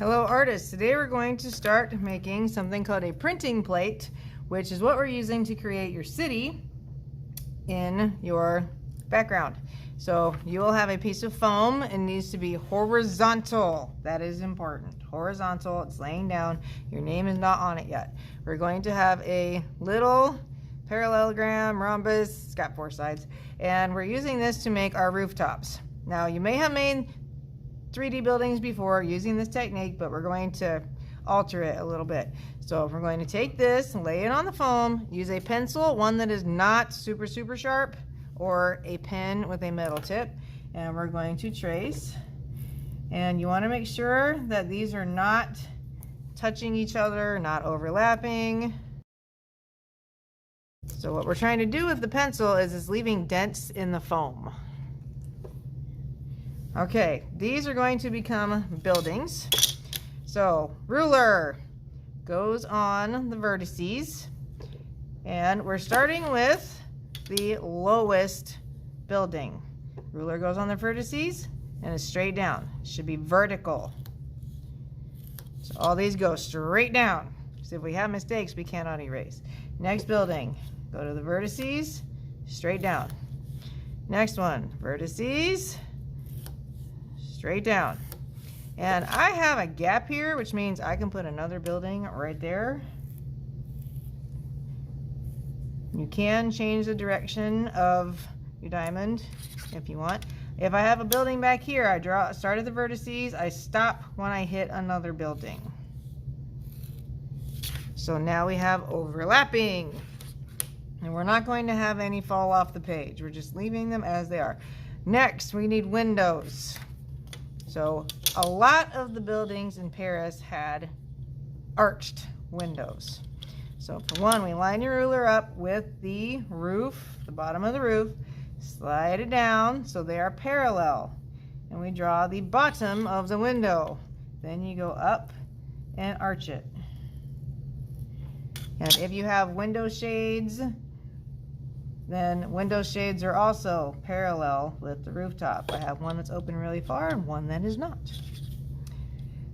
Hello artists, today we're going to start making something called a printing plate, which is what we're using to create your city in your background. So you will have a piece of foam. It needs to be horizontal. That is important. Horizontal, it's laying down. Your name is not on it yet. We're going to have a little parallelogram, rhombus, it's got 4 sides, and we're using this to make our rooftops. Now you may have made 3D buildings before using this technique, but we're going to alter it a little bit. So we're going to take this, lay it on the foam, use a pencil, one that is not super sharp, or a pen with a metal tip, and we're going to trace. And you want to make sure that these are not touching each other, not overlapping. So what we're trying to do with the pencil is leaving dents in the foam. Okay, these are going to become buildings. So ruler goes on the vertices, and we're starting with the lowest building. Ruler goes on the vertices and it's straight down. It should be vertical. So all these go straight down. So if we have mistakes, we cannot erase. Next building, go to the vertices, straight down. Next one, vertices, straight down. And I have a gap here, which means I can put another building right there. You can change the direction of your diamond if you want. If I have a building back here, I start at the vertices, I stop when I hit another building. So now we have overlapping. And we're not going to have any fall off the page. We're just leaving them as they are. Next, we need windows. So a lot of the buildings in Paris had arched windows. So for one, we line your ruler up with the roof, the bottom of the roof, slide it down so they are parallel, and we draw the bottom of the window. Then you go up and arch it. And if you have window shades, then window shades are also parallel with the rooftop. I have one that's open really far and one that is not.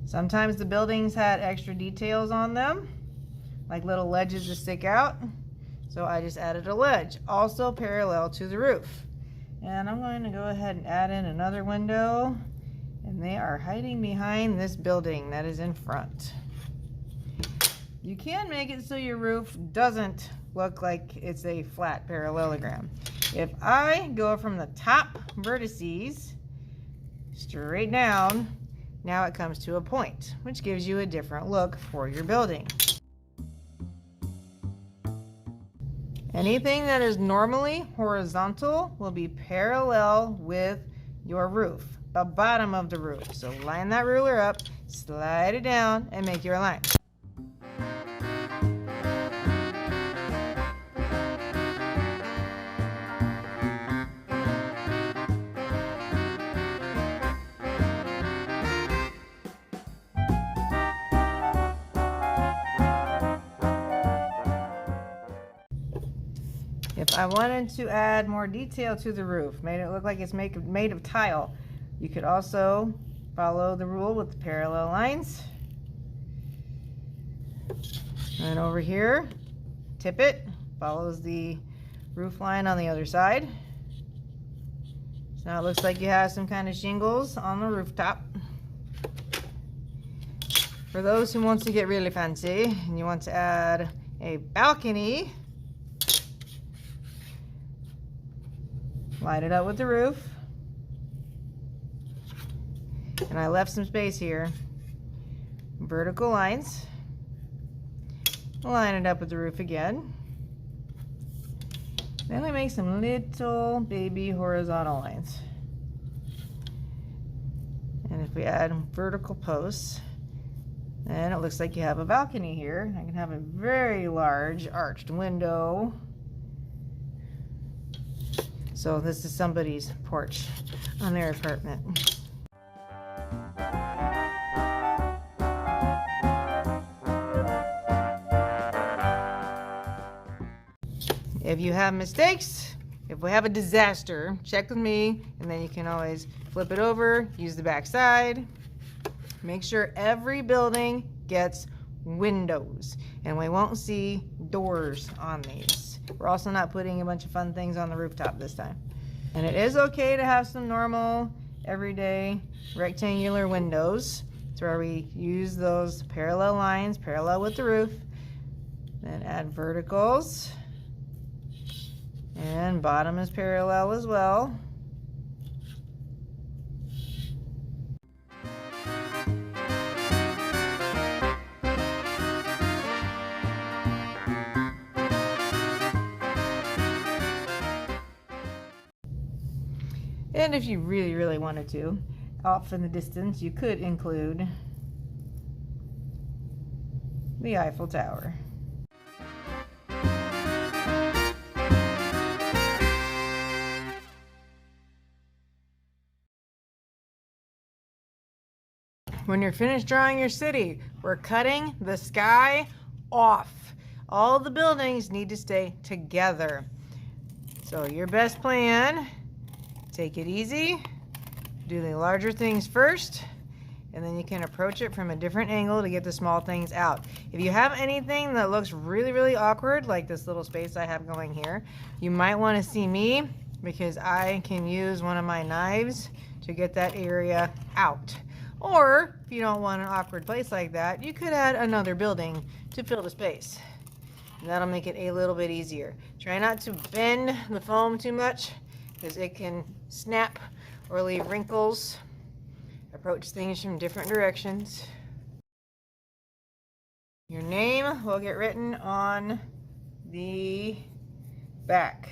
Sometimes the buildings had extra details on them, like little ledges to stick out. So I just added a ledge, also parallel to the roof. And I'm going to go ahead and add in another window, and they are hiding behind this building that is in front. You can make it so your roof doesn't look like it's a flat parallelogram. If I go from the top vertices straight down, now it comes to a point, which gives you a different look for your building. Anything that is normally horizontal will be parallel with your roof, the bottom of the roof. So line that ruler up, slide it down, and make your line. If I wanted to add more detail to the roof, made it look like it's made of tile, you could also follow the rule with the parallel lines. And over here, tip it, follows the roof line on the other side. So now it looks like you have some kind of shingles on the rooftop. For those who want to get really fancy and you want to add a balcony, line it up with the roof, and I left some space here. Vertical lines, line it up with the roof again. Then I make some little baby horizontal lines, and if we add vertical posts, then it looks like you have a balcony here. I can have a very large arched window. So this is somebody's porch on their apartment. If you have mistakes, if we have a disaster, check with me, and then you can always flip it over, use the back side. make sure every building gets windows, and we won't see doors on these. We're also not putting a bunch of fun things on the rooftop this time. And it is okay to have some normal, everyday, rectangular windows. It's where we use those parallel lines, parallel with the roof. Then add verticals. And bottom is parallel as well. And if you really, really wanted to, off in the distance, you could include the Eiffel Tower. When you're finished drawing your city, we're cutting the sky off. All the buildings need to stay together. So your best plan, take it easy, do the larger things first, and then you can approach it from a different angle to get the small things out. If you have anything that looks really, really awkward, like this little space I have going here, you might want to see me, because I can use one of my knives to get that area out. Or if you don't want an awkward place like that, you could add another building to fill the space. And that'll make it a little bit easier. Try not to bend the foam too much, because it can snap or leave wrinkles. Approach things from different directions. Your name will get written on the back.